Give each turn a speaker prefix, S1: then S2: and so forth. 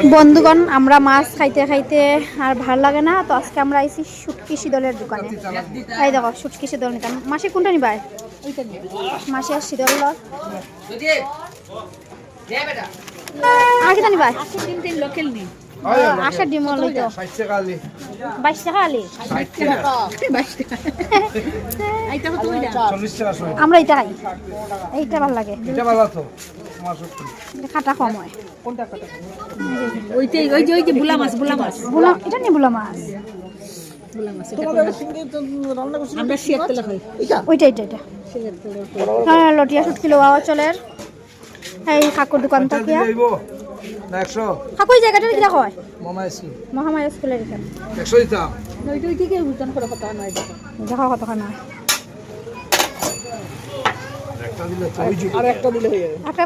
S1: বন্ধুগণ আমরা মাছ খাইতে খাইতে আর ভাল লাগে না, তো আজকে আমরা আইছি শুটকি শীতলের দোকানে। এই দেখো শুটকি শীতল নিতাম। মাসে কোনটা নিবাই? মাসে আর শীতল আর কিটা নিবাই?
S2: লোকেল নেই
S1: আশা ডিম লইতো 22 টাকা আলি। আমরা এটা খাই, এইটা ভাল লাগে, খাটা কম হয়।
S2: ওইটাই ওই যে বুলা মাছ
S1: এটা নিয়ে বুলা মাছ,
S2: আমরা শিয়ার তেলে খাই
S1: ওইটা হ্যাঁ লটিয়া শুটকি লোয়া চলের এই কাকুর দোকান থেকে। কাকু এই জায়গাটা কি হয়? মহামায়া স্কুলের এখানে
S2: 100 দিতাম ওইটাই থেকে উঠান করে কথা নয়
S1: দেখো কতখানা
S2: আর একটা দিলে হয়ে যাবে।
S1: একটা